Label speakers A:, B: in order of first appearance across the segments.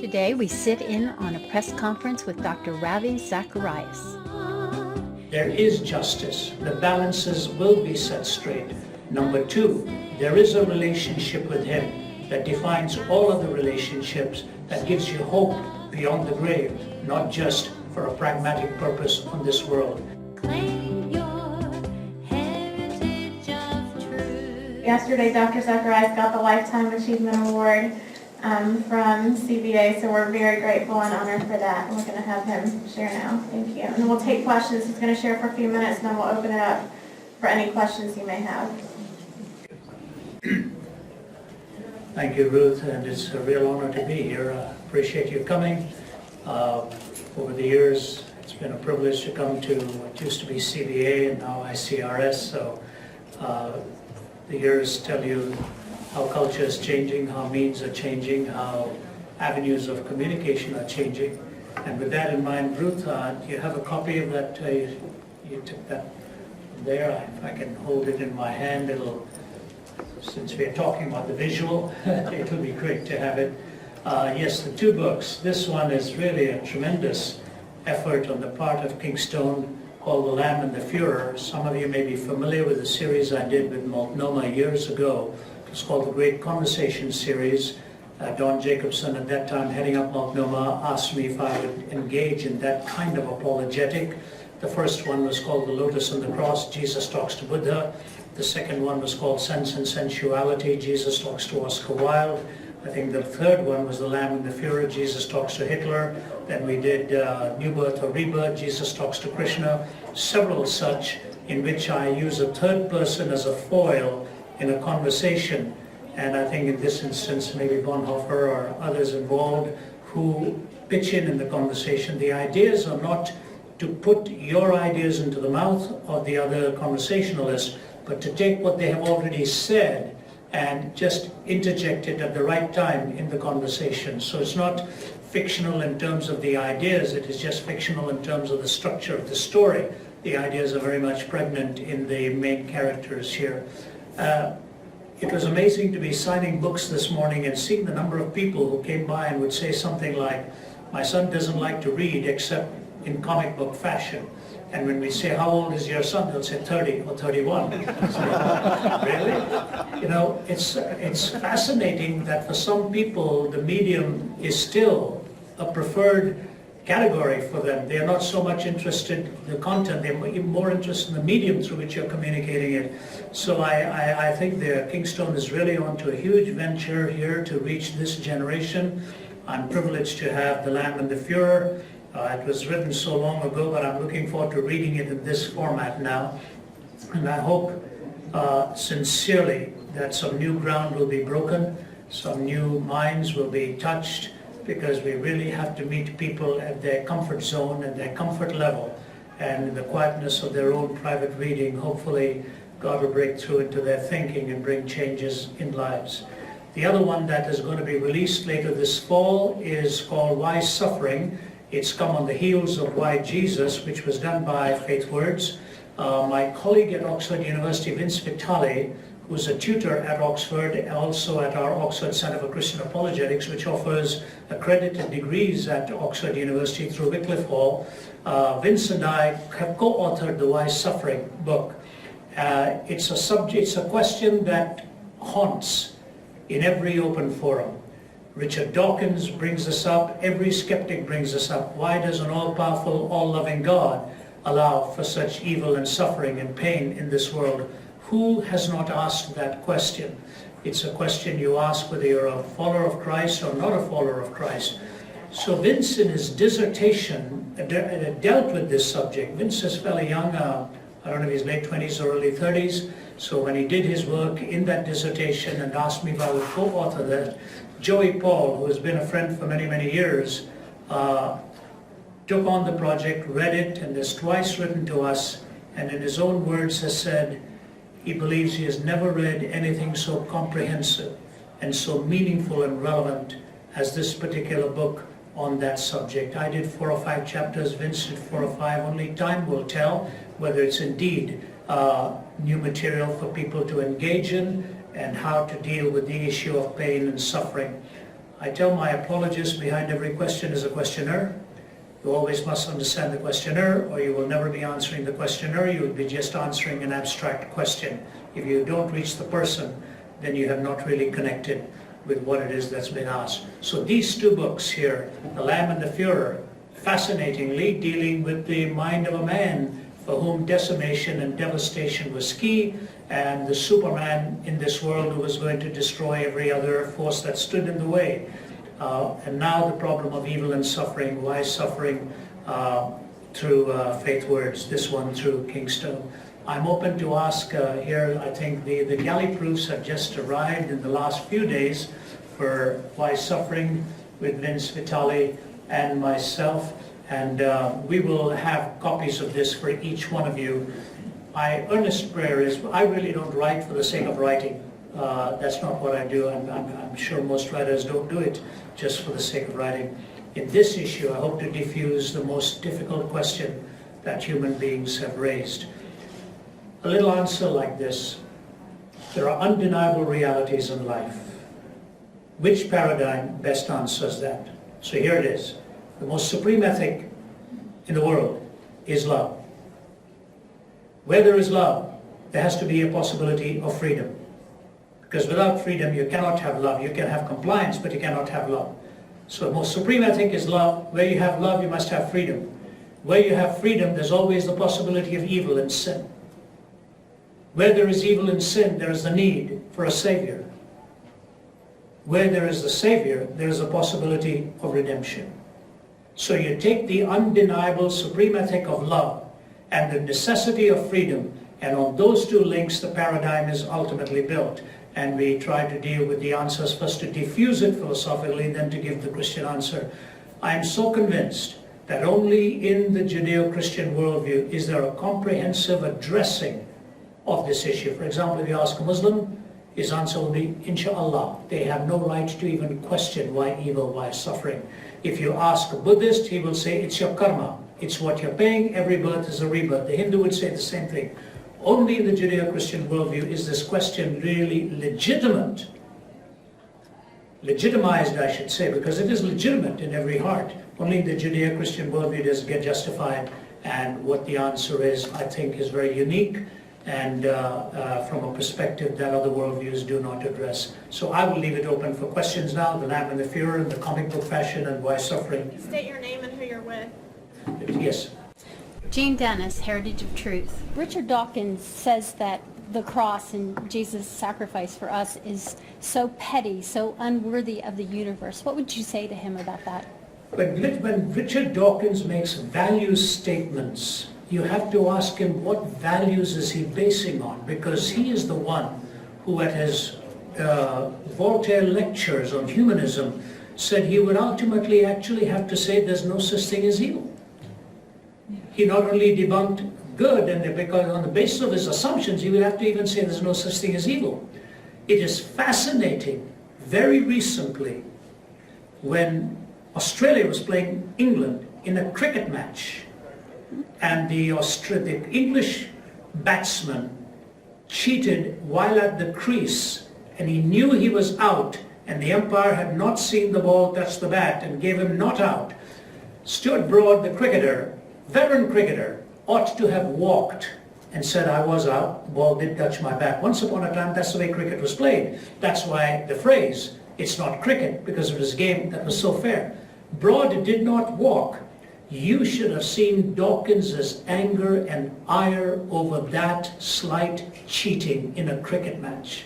A: Today we sit in on a press conference with Dr. Ravi Zacharias.
B: There is justice. The balances will be set straight. Number two, there is a relationship with Him that defines all other relationships, that gives you hope beyond the grave, not just for a pragmatic purpose on this world.
C: Claim your heritage of truth.
D: Yesterday, Dr. Zacharias got the Lifetime Achievement Award from CBA, so we're very grateful and honored for that. We're going to have him share now. Thank you. And then we'll take questions. He's going to share for a few minutes, and then we'll open it up for any questions you may have.
B: Thank you, Ruth, and it's a real honor to be here. I appreciate you coming. Over the years, it's been a privilege to come to what used to be CBA and now ICRS, so the years tell you how culture is changing, how means are changing, how avenues of communication are changing. And with that in mind, Ruth, you have a copy of that, you took that there. If I can hold it in my hand, since we're talking about the visual, it will be great to have it. Yes, the two books. This one is really a tremendous effort on the part of Kingstone called The Lamb and the Fuhrer. Some of you may be familiar with the series I did with Multnomah years ago. It's called the Great Conversation Series. Don Jacobson, at that time heading up Multnomah, asked me if I would engage in that kind of apologetic. The first one was called The Lotus and the Cross, Jesus Talks to Buddha. The second one was called Sense and Sensuality, Jesus Talks to Oscar Wilde. I think the third one was The Lamb and the Fuhrer, Jesus Talks to Hitler. Then we did New Birth or Rebirth, Jesus Talks to Krishna. Several such in which I use a third person as a foil in a conversation. And I think in this instance, maybe Bonhoeffer or others involved who pitch in the conversation. The ideas are not to put your ideas into the mouth of the other conversationalist, but to take what they have already said and just interject it at the right time in the conversation. So it's not fictional in terms of the ideas, it is just fictional in terms of the structure of the story. The ideas are very much pregnant in the main characters here. It was amazing to be signing books this morning and seeing the number of people who came by and would say something like, my son doesn't like to read except in comic book fashion. And when we say, how old is your son? They'll say 30 or 31. So, really? You know, it's fascinating that for some people, the medium is still a preferred category for them. They are not so much interested in the content, they're more interested in the medium through which you're communicating it. So I think the Kingstone is really onto a huge venture here to reach this generation. I'm privileged to have The Lamb and the Fuhrer. It was written so long ago, but I'm looking forward to reading it in this format now. And I hope sincerely that some new ground will be broken, some new minds will be touched, because we really have to meet people at their comfort zone, at their comfort level, and in the quietness of their own private reading, hopefully God will break through into their thinking and bring changes in lives. The other one that is going to be released later this fall is called Why Suffering? It's come on the heels of Why Jesus, which was done by Faith Words. My colleague at Oxford University, Vince Vitale, who's a tutor at Oxford, also at our Oxford Centre for Christian Apologetics, which offers accredited degrees at Oxford University through Wycliffe Hall. Vince and I have co-authored the Why Suffering book. It's a question that haunts in every open forum. Richard Dawkins brings this up, every skeptic brings this up. Why does an all-powerful, all-loving God allow for such evil and suffering and pain in this world? Who has not asked that question? It's a question you ask whether you're a follower of Christ or not a follower of Christ. So Vince, in his dissertation, dealt with this subject. Vince is fairly young, I don't know if he's late 20s or early 30s. So when he did his work in that dissertation and asked me if I would co-author that, Joey Paul, who has been a friend for many, many years, took on the project, read it, and has twice written to us, and in his own words has said, he believes he has never read anything so comprehensive and so meaningful and relevant as this particular book on that subject. I did 4 or 5 chapters, Vince did 4 or 5. Only time will tell whether it's indeed new material for people to engage in and how to deal with the issue of pain and suffering. I tell my apologists behind every question is a questioner. You always must understand the questioner, or you will never be answering the questioner. You will be just answering an abstract question. If you don't reach the person, then you have not really connected with what it is that's been asked. So these two books here, The Lamb and the Führer, fascinatingly dealing with the mind of a man for whom decimation and devastation was key, and the Superman in this world who was going to destroy every other force that stood in the way. And now the problem of evil and suffering, why suffering through faith words, this one through Kingstone. I'm open to ask here, I think the galley proofs have just arrived in the last few days for why suffering with Vince Vitale and myself, and we will have copies of this for each one of you. My earnest prayer is, I really don't write for the sake of writing. That's not what I do. I'm sure most writers don't do it just for the sake of writing. In this issue, I hope to diffuse the most difficult question that human beings have raised. A little answer like this: there are undeniable realities in life. Which paradigm best answers that? So here it is. The most supreme ethic in the world is love. Where there is love, there has to be a possibility of freedom. Because without freedom, you cannot have love. You can have compliance, but you cannot have love. So the most supreme ethic is love. Where you have love, you must have freedom. Where you have freedom, there's always the possibility of evil and sin. Where there is evil and sin, there is the need for a Savior. Where there is the Savior, there is a possibility of redemption. So you take the undeniable supreme ethic of love and the necessity of freedom, and on those two links the paradigm is ultimately built. And we try to deal with the answers first to diffuse it philosophically, then to give the Christian answer. I am so convinced that only in the Judeo-Christian worldview is there a comprehensive addressing of this issue. For example, if you ask a Muslim, his answer will be, Inshallah. They have no right to even question why evil, why suffering. If you ask a Buddhist, he will say, it's your karma. It's what you're paying. Every birth is a rebirth. The Hindu would say the same thing. Only in the Judeo-Christian worldview is this question really legitimized, I should say, because it is legitimate in every heart. Only in the Judeo-Christian worldview does it get justified, and what the answer is, I think, is very unique and from a perspective that other worldviews do not address. So I will leave it open for questions now, The Lamb and the Führer in the comic book fashion, and why suffering.
D: State your name and who you're with.
B: Yes.
A: Jean Dennis, Heritage of Truth. Richard Dawkins says that the cross and Jesus' sacrifice for us is so petty, so unworthy of the universe. What would you say to him about that?
B: When Richard Dawkins makes value statements, you have to ask him what values is he basing on, because he is the one who at his Voltaire lectures on humanism said he would ultimately actually have to say there's no such thing as evil. He not only debunked good, and because on the basis of his assumptions, he would have to even say there's no such thing as evil. It is fascinating, very recently, when Australia was playing England in a cricket match, and the English batsman cheated while at the crease, and he knew he was out, and the umpire had not seen the ball touch the bat and gave him not out. Stuart Broad, the cricketer, veteran cricketer, ought to have walked and said, I was out, the ball did touch my bat. Once upon a time, that's the way cricket was played. That's why the phrase, it's not cricket, because it was a game that was so fair. Broad did not walk. You should have seen Dawkins' anger and ire over that slight cheating in a cricket match.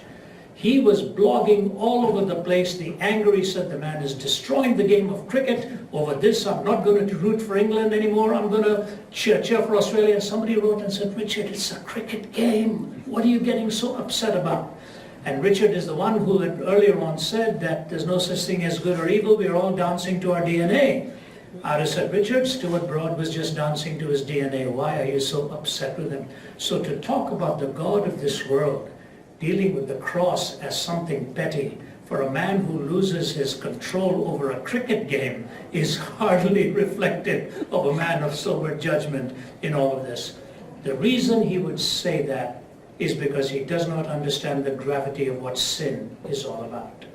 B: He was blogging all over the place. The anger, he said, the man is destroying the game of cricket over this. I'm not going to root for England anymore. I'm going to cheer for Australia. And somebody wrote and said, Richard, it's a cricket game. What are you getting so upset about? And Richard is the one who had earlier on said that there's no such thing as good or evil. We're all dancing to our DNA. I would have said, Richard, Stuart Broad was just dancing to his DNA. Why are you so upset with him? So to talk about the God of this world, dealing with the cross as something petty, for a man who loses his control over a cricket game is hardly reflective of a man of sober judgment in all of this. The reason he would say that is because he does not understand the gravity of what sin is all about.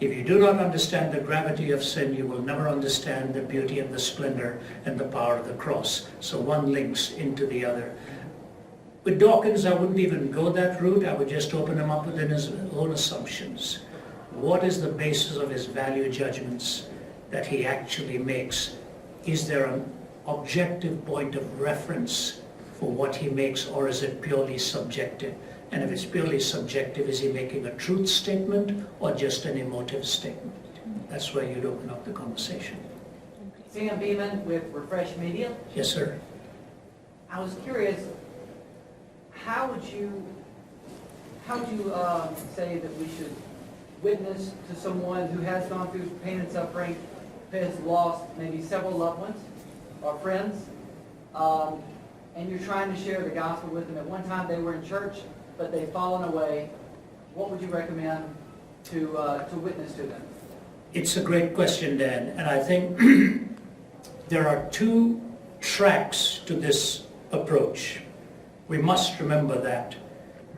B: If you do not understand the gravity of sin, you will never understand the beauty and the splendor and the power of the cross. So one links into the other. With Dawkins, I wouldn't even go that route. I would just open him up within his own assumptions. What is the basis of his value judgments that he actually makes? Is there an objective point of reference for what he makes, or is it purely subjective? And if it's purely subjective, is he making a truth statement or just an emotive statement? That's where you'd open up the conversation.
E: Sam Beeman with Refresh Media.
B: Yes, sir.
E: I was curious, how would you say that we should witness to someone who has gone through pain and suffering, who has lost maybe several loved ones or friends, and you're trying to share the gospel with them? At one time they were in church, but they've fallen away. What would you recommend to witness to them?
B: It's a great question, Dan, and I think there are two tracks to this approach. We must remember that.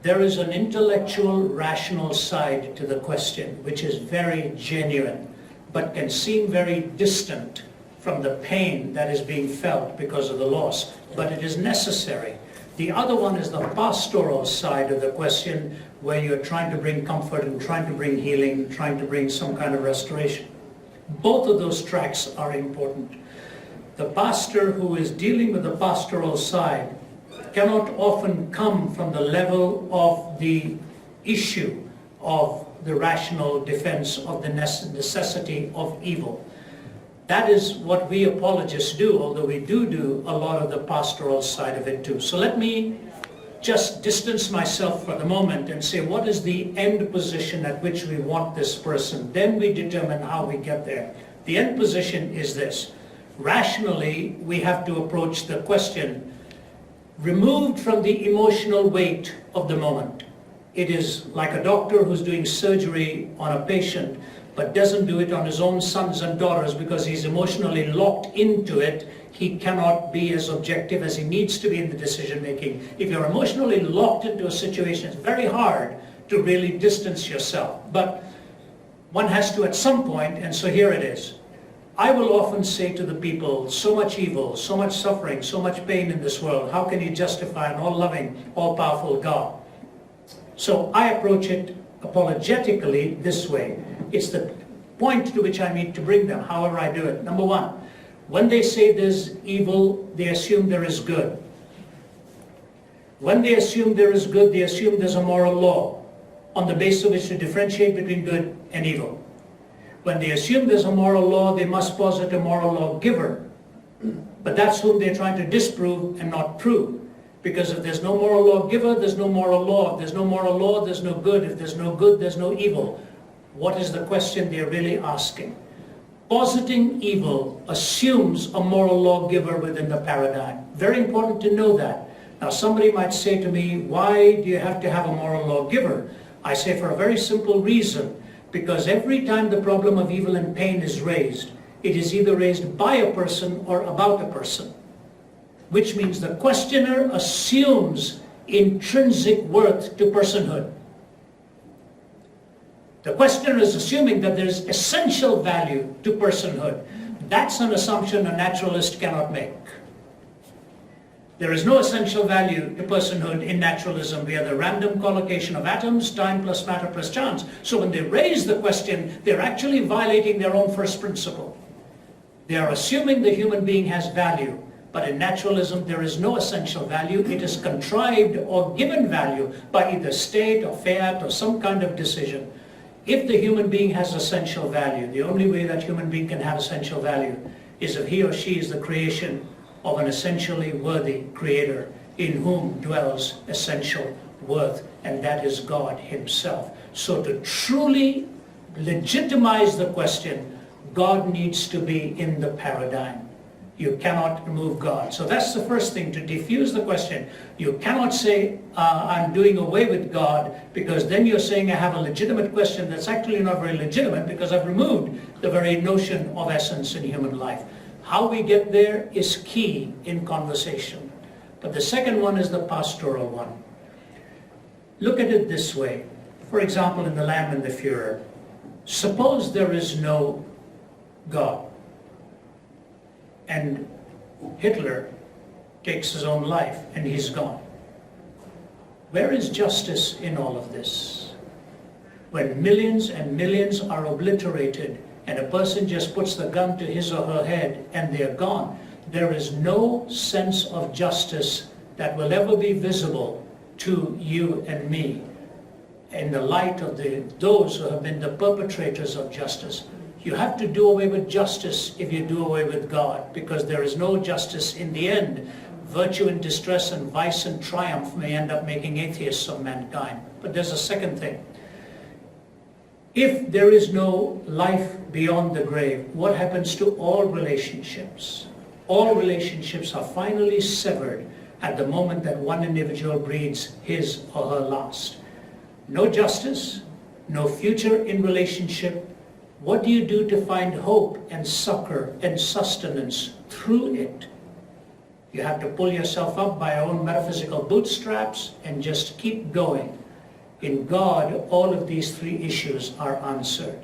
B: There is an intellectual, rational side to the question, which is very genuine, but can seem very distant from the pain that is being felt because of the loss, but it is necessary. The other one is the pastoral side of the question, where you're trying to bring comfort and trying to bring healing, trying to bring some kind of restoration. Both of those tracks are important. The pastor who is dealing with the pastoral side cannot often come from the level of the issue of the rational defense of the necessity of evil. That is what we apologists do, although we do a lot of the pastoral side of it too. So let me just distance myself for the moment and say, what is the end position at which we want this person? Then we determine how we get there. The end position is this. Rationally, we have to approach the question removed from the emotional weight of the moment. It is like a doctor who's doing surgery on a patient, but doesn't do it on his own sons and daughters because he's emotionally locked into it. He cannot be as objective as he needs to be in the decision making. If you're emotionally locked into a situation, it's very hard to really distance yourself. But one has to at some point, and so here it is. I will often say to the people, so much evil, so much suffering, so much pain in this world, how can you justify an all-loving, all-powerful God? So I approach it apologetically this way. It's the point to which I need to bring them, however I do it. Number one, when they say there's evil, they assume there is good. When they assume there is good, they assume there's a moral law on the basis of which to differentiate between good and evil. When they assume there's a moral law, they must posit a moral lawgiver. But that's whom they're trying to disprove and not prove. Because if there's no moral lawgiver, there's no moral law. If there's no moral law, there's no good. If there's no good, there's no evil. What is the question they're really asking? Positing evil assumes a moral lawgiver within the paradigm. Very important to know that. Now somebody might say to me, why do you have to have a moral lawgiver? I say for a very simple reason. Because every time the problem of evil and pain is raised, it is either raised by a person or about a person. Which means the questioner assumes intrinsic worth to personhood. The questioner is assuming that there is essential value to personhood. That's an assumption a naturalist cannot make. There is no essential value to personhood in naturalism. We are the random collocation of atoms, time plus matter plus chance. So when they raise the question, they're actually violating their own first principle. They are assuming the human being has value. But in naturalism, there is no essential value. It is contrived or given value by either state or fiat or some kind of decision. If the human being has essential value, the only way that human being can have essential value is if he or she is the creation of an essentially worthy creator in whom dwells essential worth, and that is God himself. So to truly legitimize the question, God needs to be in the paradigm. You cannot remove God. So that's the first thing, to defuse the question. You cannot say, I'm doing away with God, because then you're saying I have a legitimate question that's actually not very legitimate, because I've removed the very notion of essence in human life. How we get there is key in conversation. But the second one is the pastoral one. Look at it this way. For example, in The Lamb and the Furor, Suppose there is no God, and Hitler takes his own life and he's gone. Where is justice in all of this? When millions and millions are obliterated and a person just puts the gun to his or her head and they're gone, there is no sense of justice that will ever be visible to you and me in the light of those who have been the perpetrators of justice. You have to do away with justice if you do away with God, because there is no justice in the end. Virtue and distress and vice and triumph may end up making atheists of mankind. But there's a second thing. If there is no life beyond the grave, what happens to all relationships? All relationships are finally severed at the moment that one individual breathes his or her last. No justice, no future in relationship. What do you do to find hope and succor and sustenance through it? You have to pull yourself up by your own metaphysical bootstraps and just keep going. In God, all of these three issues are answered.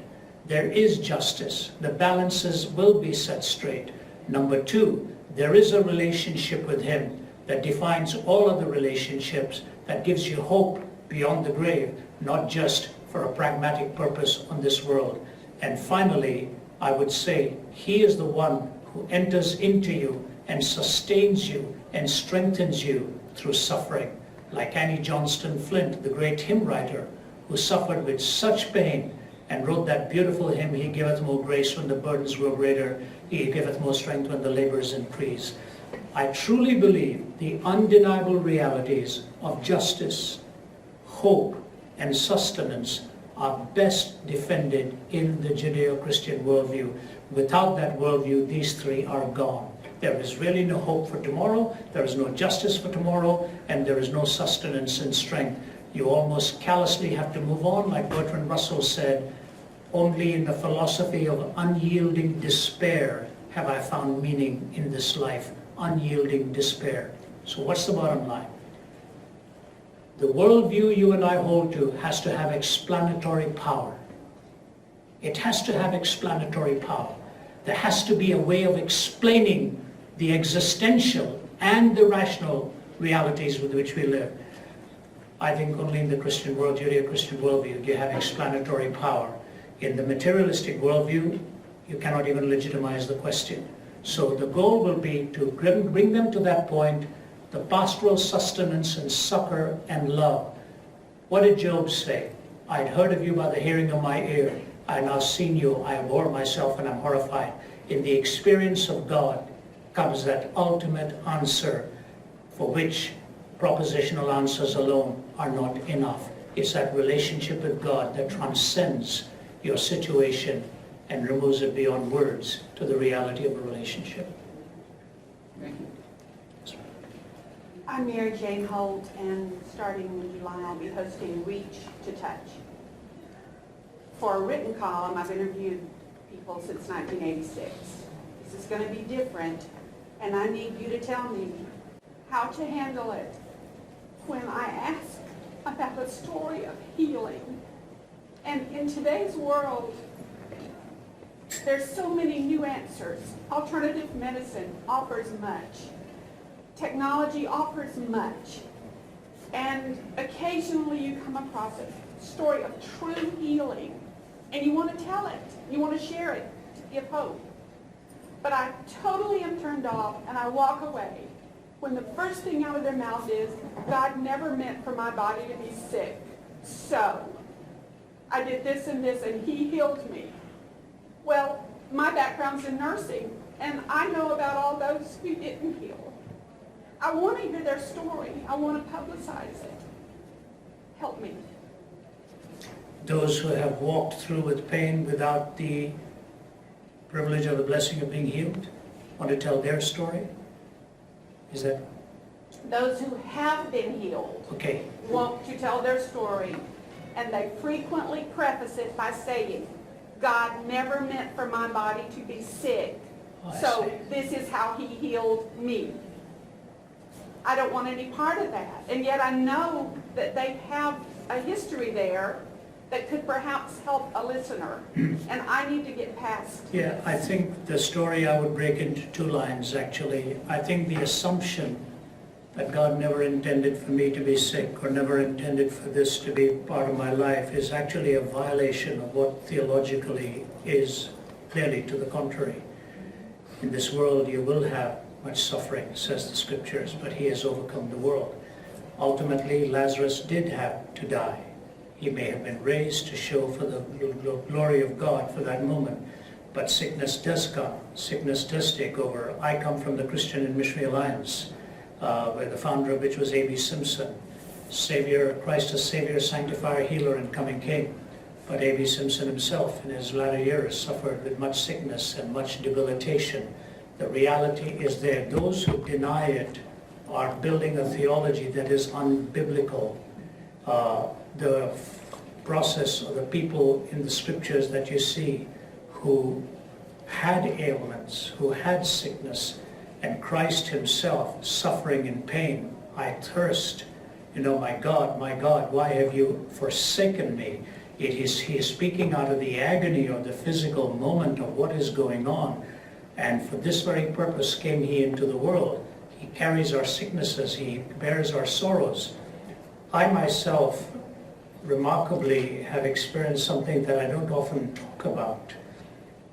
B: There is justice. The balances will be set straight. Number two, there is a relationship with Him that defines all other relationships, that gives you hope beyond the grave, not just for a pragmatic purpose on this world. And finally, I would say, He is the one who enters into you and sustains you and strengthens you through suffering. Like Annie Johnston Flint, the great hymn writer, who suffered with such pain and wrote that beautiful hymn, He giveth more grace when the burdens grow greater, He giveth more strength when the labors increase. I truly believe the undeniable realities of justice, hope, and sustenance are best defended in the Judeo-Christian worldview. Without that worldview, these three are gone. There is really no hope for tomorrow, there is no justice for tomorrow, and there is no sustenance and strength. You almost callously have to move on, like Bertrand Russell said, only in the philosophy of unyielding despair have I found meaning in this life. Unyielding despair. So what's the bottom line? The worldview you and I hold to has to have explanatory power. It has to have explanatory power. There has to be a way of explaining the existential and the rational realities with which we live. I think only in the Christian world, Judeo-Christian worldview, you have explanatory power. In the materialistic worldview, you cannot even legitimize the question. So the goal will be to bring them to that point, the pastoral sustenance and succor and love. What did Job say? I had heard of you by the hearing of my ear. I have now seen you. I abhor myself and am horrified. In the experience of God comes that ultimate answer for which propositional answers alone are not enough. It's that relationship with God that transcends your situation and removes it beyond words to the reality of a relationship.
E: Thank you.
F: I'm Mary Jane Holt, and starting in July, I'll be hosting Reach to Touch. For a written column, I've interviewed people since 1986. This is going to be different, and I need you to tell me how to handle it when I ask about a story of healing. And in today's world, there's so many new answers. Alternative medicine offers much. Technology offers much. And occasionally you come across a story of true healing, and you want to tell it. You want to share it to give hope. But I totally am turned off, and I walk away when the first thing out of their mouth is, God never meant for my body to be sick. So I did this and this, and He healed me. Well, my background's in nursing, and I know about all those who didn't heal. I want to hear their story. I want to publicize it. Help me.
B: Those who have walked through with pain without the privilege or the blessing of being healed want to tell their story? Is that?
F: Those who have been healed
B: Okay.
F: want to tell their story, and they frequently preface it by saying, God never meant for my body to be sick, so this is how He healed me. I don't want any part of that. And yet I know that they have a history there that could perhaps help a listener. And I need to get past.
B: Yeah, I think the story I would break into two lines, actually. I think the assumption that God never intended for me to be sick or never intended for this to be part of my life is actually a violation of what theologically is clearly to the contrary. In this world you will have much suffering, says the scriptures, but he has overcome the world. Ultimately, Lazarus did have to die. He may have been raised to show for the glory of God for that moment, but sickness does come. Sickness does take over. I come from the Christian and Missionary Alliance, where the founder of which was A.B. Simpson. Savior, Christ as Savior, Sanctifier, Healer, and coming King. But A.B. Simpson himself in his latter years suffered with much sickness and much debilitation. The reality is there. Those who deny it are building a theology that is unbiblical. The process of the people in the scriptures that you see who had ailments, who had sickness, and Christ himself suffering in pain. I thirst, my God, why have you forsaken me? He is speaking out of the agony of the physical moment of what is going on. And for this very purpose came he into the world. He carries our sicknesses, he bears our sorrows. I myself remarkably have experienced something that I don't often talk about.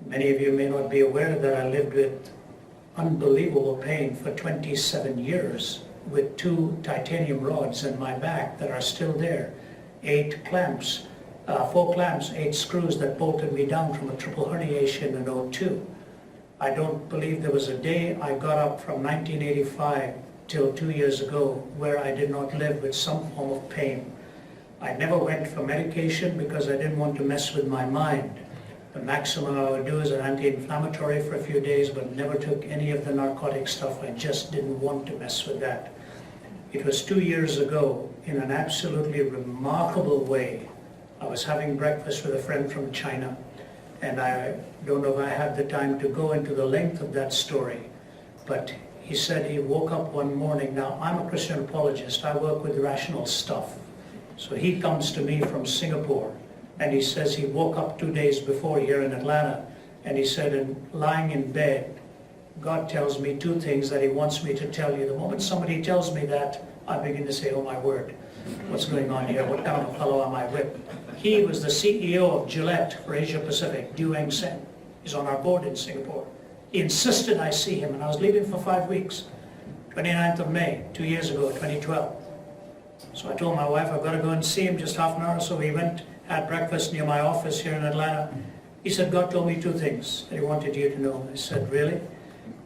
B: Many of you may not be aware that I lived with unbelievable pain for 27 years with 2 titanium rods in my back that are still there, 4 clamps, 8 screws that bolted me down from a triple herniation in 2002. I don't believe there was a day I got up from 1985 till 2 years ago where I did not live with some form of pain. I never went for medication because I didn't want to mess with my mind. The maximum I would do is an anti-inflammatory for a few days, but never took any of the narcotic stuff. I just didn't want to mess with that. It was 2 years ago, in an absolutely remarkable way, I was having breakfast with a friend from China, and I don't know if I have the time to go into the length of that story, but he said he woke up one morning. Now, I'm a Christian apologist. I work with rational stuff. So he comes to me from Singapore, and he says he woke up 2 days before here in Atlanta, and he said, lying in bed, God tells me 2 things that he wants me to tell you. The moment somebody tells me that, I begin to say, oh my word, what's going on here? What kind of a fellow am I with? He was the CEO of Gillette for Asia Pacific, Duang Sen. He's on our board in Singapore. He insisted I see him, and I was leaving for 5 weeks. 29th of May, 2 years ago, 2012. So I told my wife, I've got to go and see him just half an hour. So we went, had breakfast near my office here in Atlanta. He said, God told me 2 things that he wanted you to know. I said, really?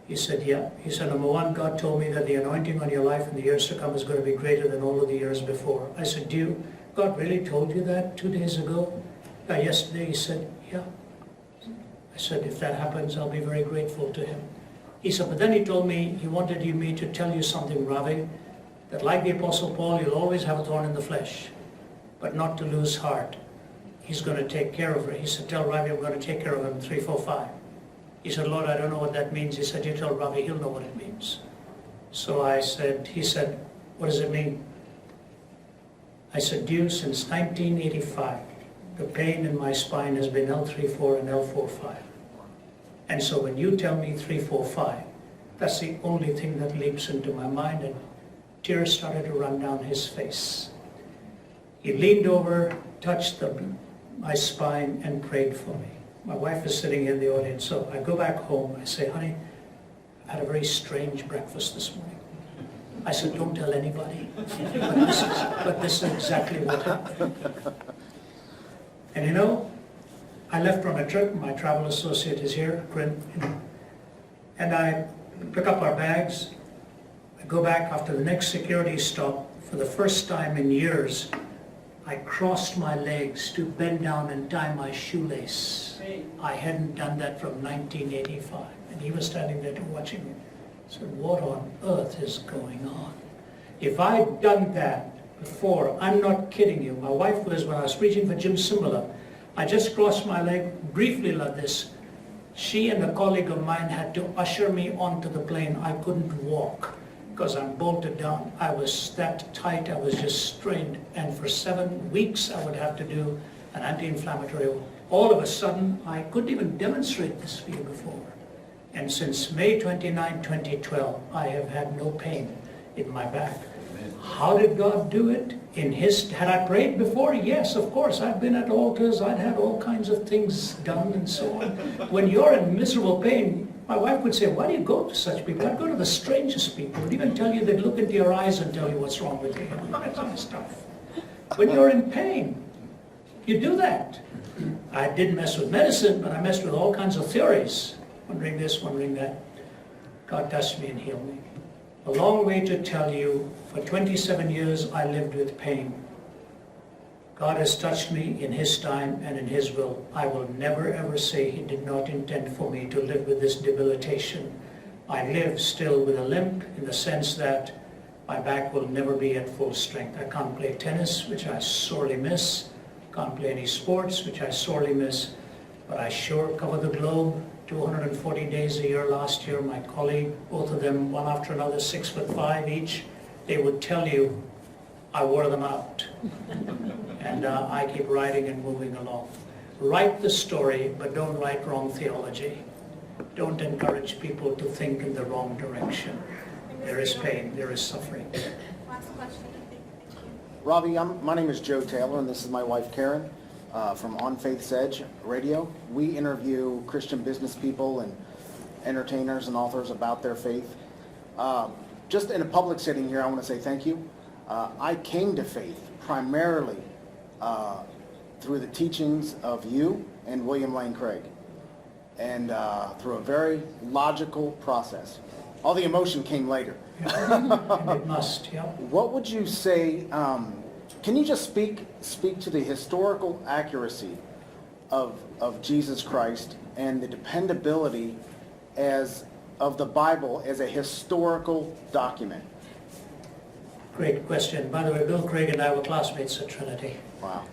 B: He said, yeah. He said, number 1, God told me that the anointing on your life in the years to come is going to be greater than all of the years before. I said, God really told you that 2 days ago? Yesterday. He said, yeah. I said, if that happens, I'll be very grateful to him. He said, but then he told me, he wanted me to tell you something, Ravi, that like the Apostle Paul, you'll always have a thorn in the flesh, but not to lose heart. He's going to take care of it. He said, tell Ravi I'm going to take care of him, 3, 4, 5. He said, Lord, I don't know what that means. He said, you tell Ravi, he'll know what it means. So he said, what does it mean? I said, since 1985, the pain in my spine has been L3-4 and L4-5. And so when you tell me 3-4-5, that's the only thing that leaps into my mind, and tears started to run down his face. He leaned over, touched my spine, and prayed for me. My wife is sitting in the audience, so I go back home. I say, honey, I had a very strange breakfast this morning. I said, don't tell anybody. But this is exactly what happened. And I left on a trip. My travel associate is here, and I pick up our bags. I go back after the next security stop. For the first time in years, I crossed my legs to bend down and tie my shoelace. I hadn't done that from 1985. And he was standing there watching me. I said, what on earth is going on? If I'd done that before, I'm not kidding you. My wife was, when I was preaching for Jim Simula, I just crossed my leg briefly like this. She and a colleague of mine had to usher me onto the plane. I couldn't walk because I'm bolted down. I was that tight, I was just strained. And for 7 weeks I would have to do an anti-inflammatory oil. All of a sudden, I couldn't even demonstrate this for you before. And since May 29, 2012, I have had no pain in my back. How did God do it? Had I prayed before? Yes, of course. I'd been at altars, I'd had all kinds of things done and so on. When you're in miserable pain, my wife would say, why do you go to such people? I'd go to the strangest people. They'd even tell you, they'd look into your eyes and tell you what's wrong with you. That kind of stuff. When you're in pain, you do that. I didn't mess with medicine, but I messed with all kinds of theories. Wondering this, wondering that. God touched me and healed me. A long way to tell you, for 27 years I lived with pain. God has touched me in His time and in His will. I will never ever say He did not intend for me to live with this debilitation. I live still with a limp in the sense that my back will never be at full strength. I can't play tennis, which I sorely miss. Can't play any sports, which I sorely miss. But I sure cover the globe 240 days a year last year. My colleague, both of them, one after another, 6'5" each, they would tell you I wore them out. And I keep writing and moving along. Write the story, but don't write wrong theology. Don't encourage people to think in the wrong direction. There is pain, there is suffering.
D: Last question.
G: Ravi, my name is Joe Taylor, and this is my wife Karen from On Faith's Edge Radio. We interview Christian business people and entertainers and authors about their faith. Just in a public setting here, I want to say thank you. I came to faith primarily through the teachings of you and William Lane Craig, and through a very logical process. All the emotion came later.
B: It must, yeah.
G: What would you say, can you just speak to the historical accuracy of Jesus Christ and the dependability of the Bible as a historical document?
B: Great question. By the way, Bill Craig and I were classmates at Trinity.
G: Wow.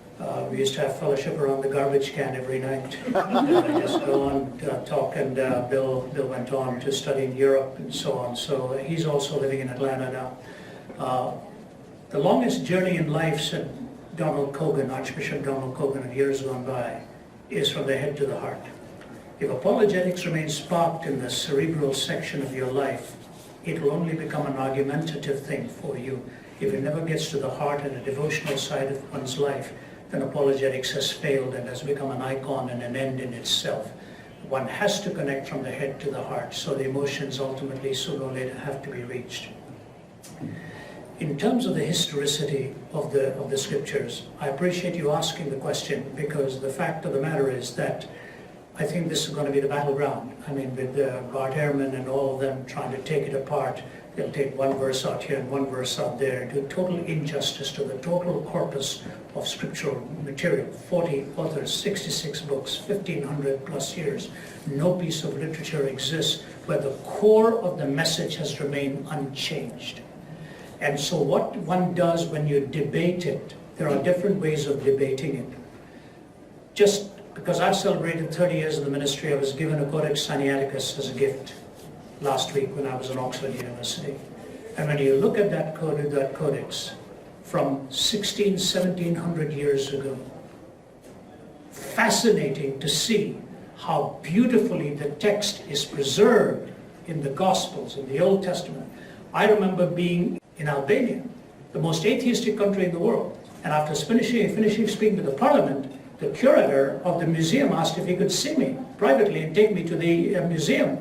B: We used to have fellowship around the garbage can every night. I just go on talk, and Bill went on to study in Europe and so on. So he's also living in Atlanta now. The longest journey in life, said Donald Cogan, Archbishop Donald Cogan of years gone by, is from the head to the heart. If apologetics remains sparked in the cerebral section of your life, it will only become an argumentative thing for you. If it never gets to the heart and the devotional side of one's life, then apologetics has failed and has become an icon and an end in itself. One has to connect from the head to the heart, so the emotions ultimately, sooner or later, have to be reached. In terms of the historicity of the scriptures, I appreciate you asking the question, because the fact of the matter is that I think this is going to be the battleground. I mean, with Bart Ehrman and all of them trying to take it apart, they'll take one verse out here and one verse out there, do total injustice to the total corpus of scriptural material. 40 authors, 66 books, 1,500 plus years. No piece of literature exists where the core of the message has remained unchanged. And so what one does when you debate it, there are different ways of debating it. Just because I've celebrated 30 years in the ministry, I was given a Codex Sinaiticus as a gift last week when I was at Oxford University. And when you look at that codex from 1700 years ago, fascinating to see how beautifully the text is preserved in the Gospels, in the Old Testament. I remember being in Albania, the most atheistic country in the world, and after finishing speaking to the parliament, the curator of the museum asked if he could see me privately and take me to the museum.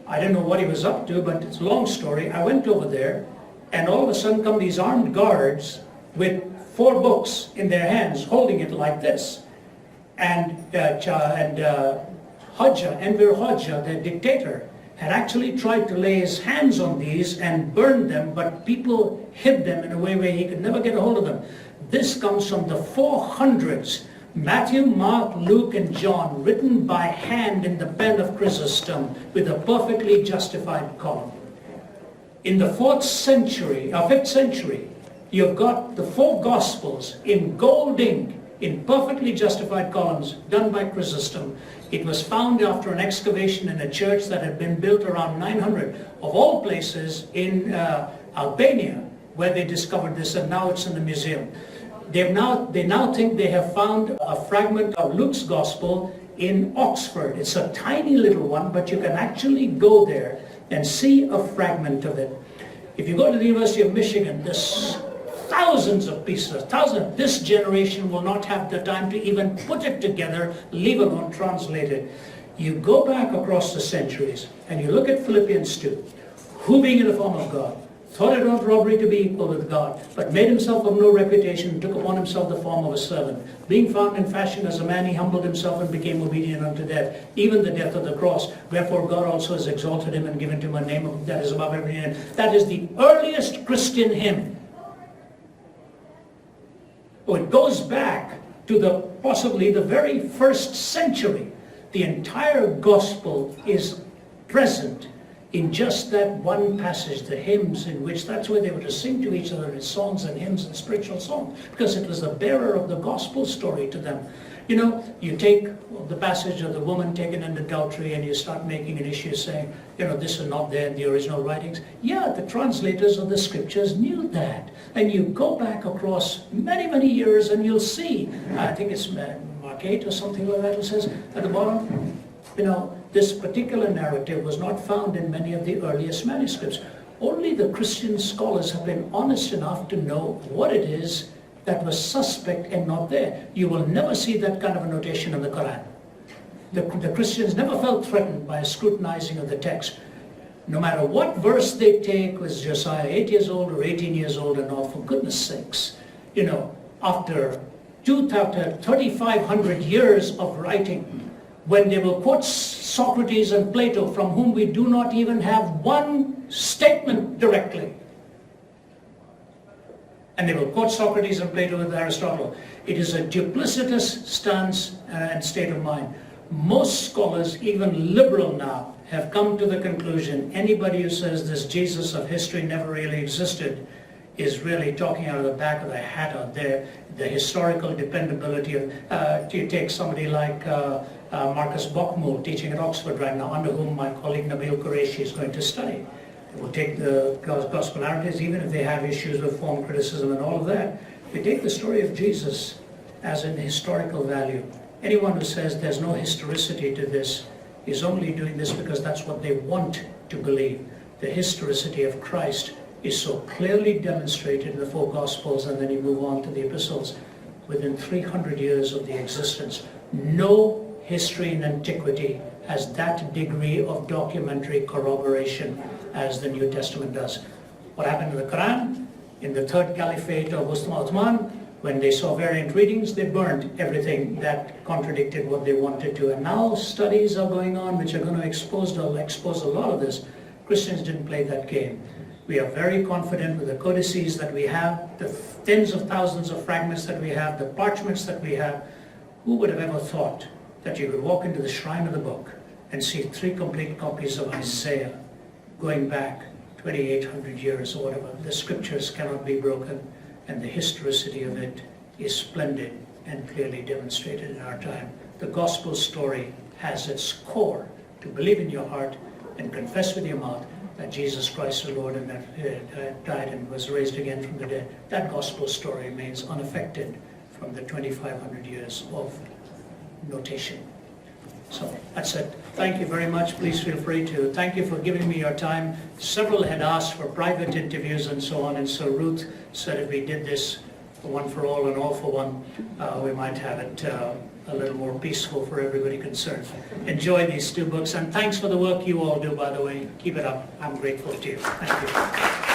B: I didn't know what he was up to, but it's a long story. I went over there, and all of a sudden come these armed guards with 4 books in their hands, holding it like this. And Enver Hoxha, the dictator, had actually tried to lay his hands on these and burn them, but people hid them in a way where he could never get a hold of them. This comes from the 400s. Matthew, Mark, Luke, and John, written by hand in the pen of Chrysostom with a perfectly justified column. In the 5th century, you've got the 4 Gospels in gold ink, in perfectly justified columns, done by Chrysostom. It was found after an excavation in a church that had been built around 900, of all places in Albania, where they discovered this, and now it's in the museum. They now think they have found a fragment of Luke's gospel in Oxford. It's a tiny little one, but you can actually go there and see a fragment of it. If you go to the University of Michigan, there's thousands of pieces, thousands. This generation will not have the time to even put it together, leave alone translate it. You go back across the centuries and you look at Philippians 2, who being in the form of God, thought it not robbery to be equal with God, but made himself of no reputation, and took upon himself the form of a servant. Being found in fashion as a man, he humbled himself and became obedient unto death, even the death of the cross. Wherefore God also has exalted him and given to him a name that is above every name. That is the earliest Christian hymn. Oh, it goes back to possibly the very first century. The entire gospel is present in just that one passage, the hymns, in which that's where they were to sing to each other in songs and hymns and spiritual songs, because it was the bearer of the gospel story to them. You know, you take the passage of the woman taken in adultery and you start making an issue saying, you know, this is not there in the original writings. Yeah, the translators of the scriptures knew that. And you go back across many, many years and you'll see, I think it's Mark 8 or something like that, it says at the bottom, you know, this particular narrative was not found in many of the earliest manuscripts. Only the Christian scholars have been honest enough to know what it is that was suspect and not there. You will never see that kind of a notation in the Quran. The Christians never felt threatened by a scrutinizing of the text. No matter what verse they take, was Josiah 8 years old or 18 years old and all, for goodness sakes, you know, after 3,500 years of writing, when they will quote Socrates and Plato, from whom we do not even have one statement directly. And they will quote Socrates and Plato and Aristotle. It is a duplicitous stance and state of mind. Most scholars, even liberal now, have come to the conclusion anybody who says this Jesus of history never really existed is really talking out of the back of the hat out there. The historical dependability of, you take somebody like Marcus Bockmull teaching at Oxford right now, under whom my colleague Nabil Qureshi is going to study. They will take the gospel narratives, even if they have issues with form criticism and all of that. They take the story of Jesus as an historical value. Anyone who says there's no historicity to this is only doing this because that's what they want to believe. The historicity of Christ is so clearly demonstrated in the four Gospels, and then you move on to the epistles. Within 300 years of the existence, no history in antiquity has that degree of documentary corroboration as the New Testament does. What happened to the Quran? In the third caliphate of Uthman, when they saw variant readings, they burned everything that contradicted what they wanted to. And now studies are going on which are going to expose a lot of this. Christians didn't play that game. We are very confident with the codices that we have, the tens of thousands of fragments that we have, the parchments that we have. Who would have ever thought that you could walk into the shrine of the book and see 3 complete copies of Isaiah going back 2,800 years or whatever? The scriptures cannot be broken, and the historicity of it is splendid and clearly demonstrated in our time. The gospel story has its core to believe in your heart and confess with your mouth that Jesus Christ is Lord and that died and was raised again from the dead. That gospel story remains unaffected from the 2,500 years of notation. So that's it. Thank you very much. Please feel free to. Thank you for giving me your time. Several had asked for private interviews and so on, and so Ruth said if we did this one for all and all for one, we might have it a little more peaceful for everybody concerned. Enjoy these 2 books, and thanks for the work you all do, by the way. Keep it up. I'm grateful to you. Thank you.